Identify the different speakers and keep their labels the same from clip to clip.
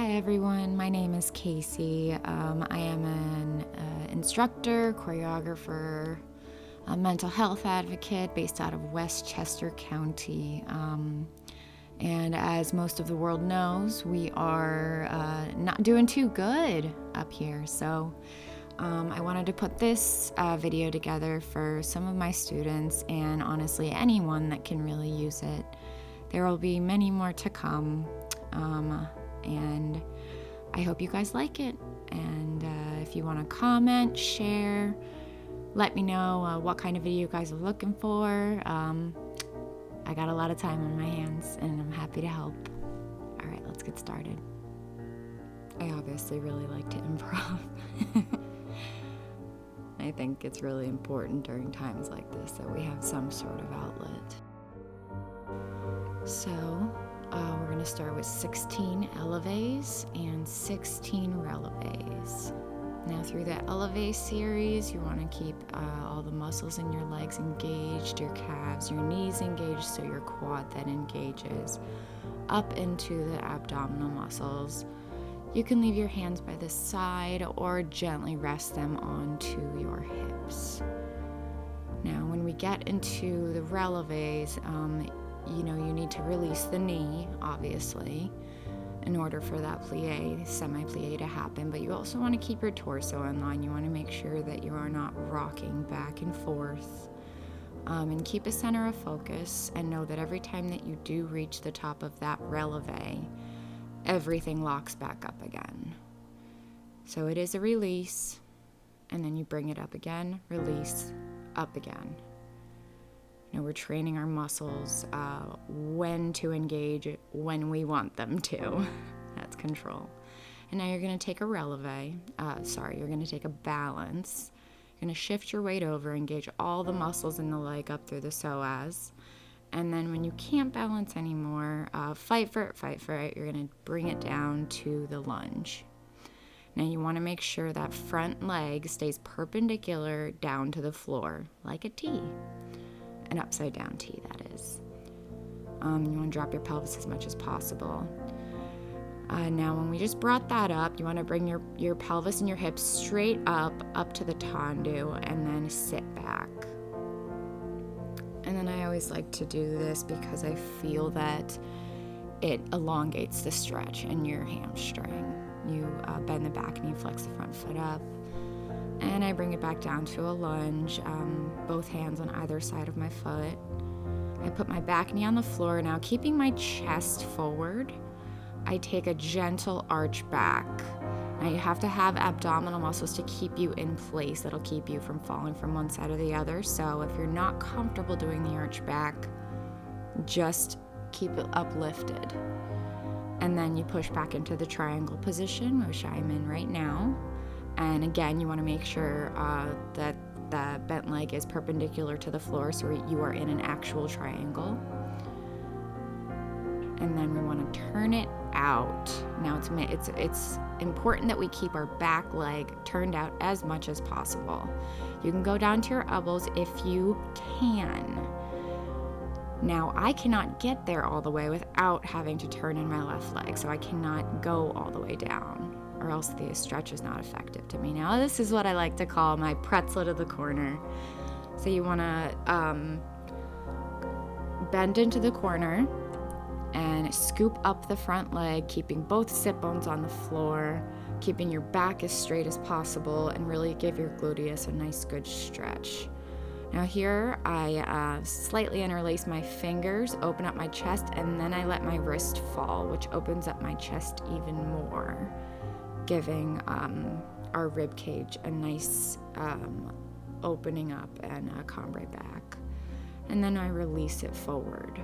Speaker 1: Hi everyone, my name is Casey. I am an instructor, choreographer, a mental health advocate based out of Westchester County. And as most of the world knows, we are not doing too good up here. So I wanted to put this video together for some of my students and honestly anyone that can really use it. There will be many more to come. And I hope you guys like it. And if you want to comment, share, let me know what kind of video you guys are looking for. I got a lot of time on my hands and I'm happy to help. All right, let's get started. I obviously really like to improv. I think it's really important during times like this that we have some sort of outlet. So we're going to start with 16 eleves and 16 releves. Now through the eleve series, you want to keep all the muscles in your legs engaged, your calves, your knees engaged, so your quad then engages up into the abdominal muscles. You can leave your hands by the side or gently rest them onto your hips. Now when we get into the releves, you need to release the knee, obviously, in order for that plie, semi-plie to happen. But you also want to keep your torso in line. You want to make sure that you are not rocking back and forth. And keep a center of focus and know that every time that you do reach the top of that releve, everything locks back up again. So it is a release, and then you bring it up again, release, up again. We're training our muscles when to engage when we want them to. That's control. And now you're going to take a you're going to take a balance. You're going to shift your weight over, engage all the muscles in the leg up through the psoas. And then when you can't balance anymore, fight for it. You're going to bring it down to the lunge. Now you want to make sure that front leg stays perpendicular down to the floor, like a T. An upside down T, that is. You want to drop your pelvis as much as possible. Now when we just brought that up, you want to bring your pelvis and your hips straight up to the tendu, and then sit back. And then I always like to do this because I feel that it elongates the stretch in your hamstring. You bend the back knee, flex the front foot up. And I bring it back down to a lunge, both hands on either side of my foot. I put my back knee on the floor. Now, keeping my chest forward, I take a gentle arch back. Now, you have to have abdominal muscles to keep you in place. That'll keep you from falling from one side or the other. So if you're not comfortable doing the arch back, just keep it uplifted. And then you push back into the triangle position, which I'm in right now. And again, you want to make sure that the bent leg is perpendicular to the floor, so you are in an actual triangle. And then we want to turn it out. Now it's important that we keep our back leg turned out as much as possible. You can go down to your elbows if you can. Now, I cannot get there all the way without having to turn in my left leg, so I cannot go all the way down, or else the stretch is not effective to me. Now, this is what I like to call my pretzel to the corner. So you want to bend into the corner and scoop up the front leg, keeping both sit bones on the floor, keeping your back as straight as possible, and really give your gluteus a nice good stretch. Now here, I slightly interlace my fingers, open up my chest, and then I let my wrist fall, which opens up my chest even more, giving our rib cage a nice opening up and a cambre back. And then I release it forward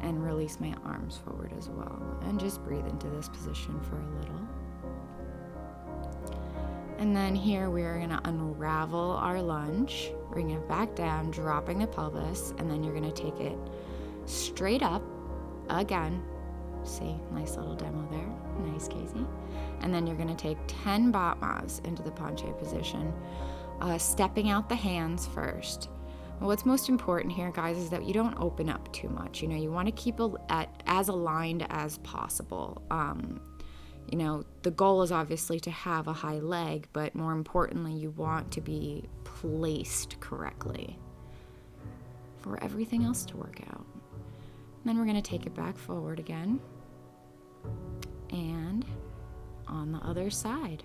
Speaker 1: and release my arms forward as well, and just breathe into this position for a little. And then here we are going to unravel our lunge, bring it back down, dropping the pelvis, and then you're going to take it straight up again. See, nice little demo there. Nice, Casey. And then you're going to take 10 batmas into the penché position, stepping out the hands first. Well, what's most important here, guys, is that you don't open up too much. You want to keep it as aligned as possible. You know, the goal is obviously to have a high leg, but more importantly, you want to be placed correctly for everything else to work out. And then we're going to take it back forward again. And on the other side.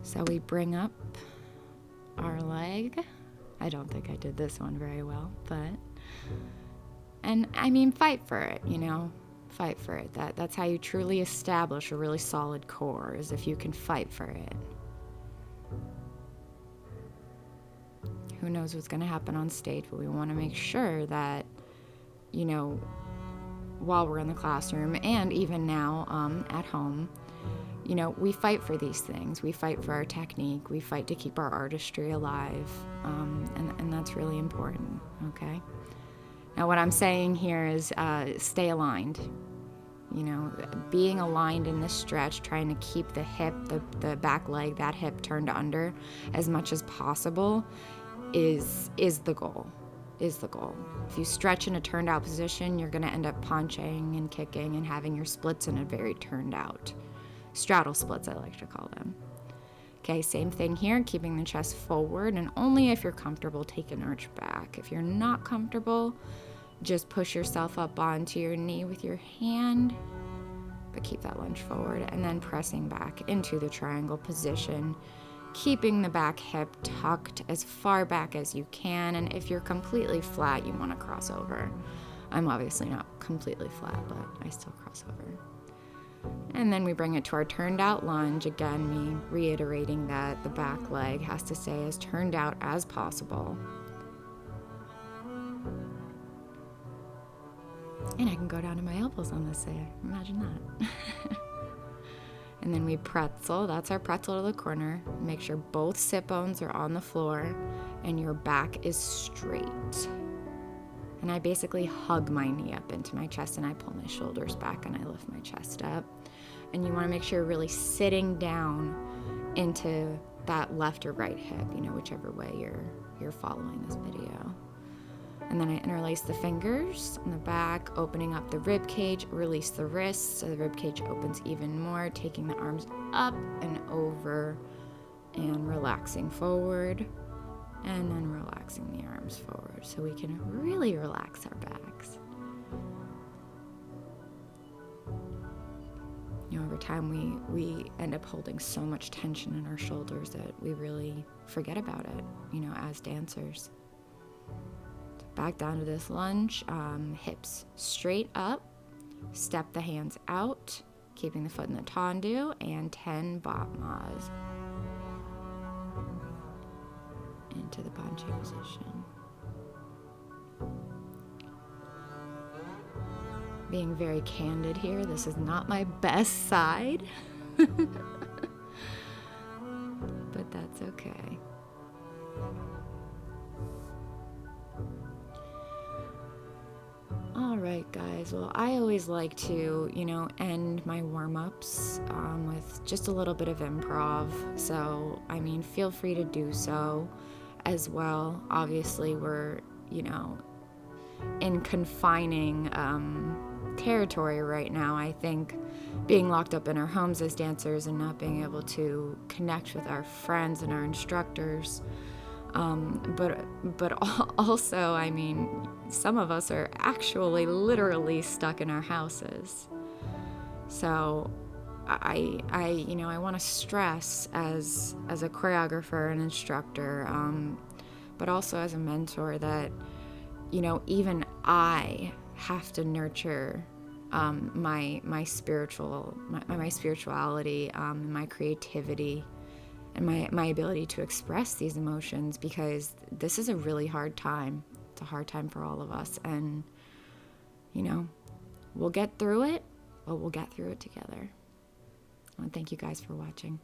Speaker 1: So we bring up our leg. I don't think I did this one very well, and I mean, fight for it, you know, fight for it. That's how you truly establish a really solid core, is if you can fight for it. Who knows what's going to happen on stage, but we want to make sure that, you know, while we're in the classroom and even now at home, you know, we fight for these things. We fight for our technique. We fight to keep our artistry alive. And that's really important, okay? Now, what I'm saying here is stay aligned. You know, being aligned in this stretch, trying to keep the hip, the back leg, that hip turned under as much as possible is the goal. Is the goal. If you stretch in a turned out position, you're going to end up punching and kicking and having your splits in a very turned out. Straddle splits, I like to call them. Okay, same thing here, keeping the chest forward, and only if you're comfortable, take an arch back. If you're not comfortable, just push yourself up onto your knee with your hand, but keep that lunge forward, and then pressing back into the triangle position, keeping the back hip tucked as far back as you can, and if you're completely flat, you want to cross over. I'm obviously not completely flat, but I still cross over. And then we bring it to our turned out lunge. Again, me reiterating that the back leg has to stay as turned out as possible. And I can go down to my elbows on this side. Imagine that. And then we pretzel. That's our pretzel to the corner. Make sure both sit bones are on the floor and your back is straight. And I basically hug my knee up into my chest, and I pull my shoulders back and I lift my chest up. And you want to make sure you're really sitting down into that left or right hip, you know, whichever way you're following this video. And then I interlace the fingers on the back, opening up the rib cage, release the wrists so the rib cage opens even more, taking the arms up and over and relaxing forward, and then relaxing the arms forward so we can really relax our backs. You know, over time we end up holding so much tension in our shoulders that we really forget about it, you know, as dancers. Back down to this lunge, hips straight up, step the hands out, keeping the foot in the tendu, and 10 batmas. Into the banche position. Being very candid here, this is not my best side, but that's okay. All right, guys. Well, I always like to, you know, end my warm-ups with just a little bit of improv. So, I mean, feel free to do so as well. Obviously, we're, you know, in confining territory right now. I think being locked up in our homes as dancers and not being able to connect with our friends and our instructors. But also, I mean, some of us are actually literally stuck in our houses. So I want to stress as a choreographer and instructor, but also as a mentor that, you know, even I have to nurture my spirituality, my creativity, and my ability to express these emotions, because this is a really hard time. It's a hard time for all of us, and, you know, we'll get through it, but we'll get through it together. I want to thank you guys for watching.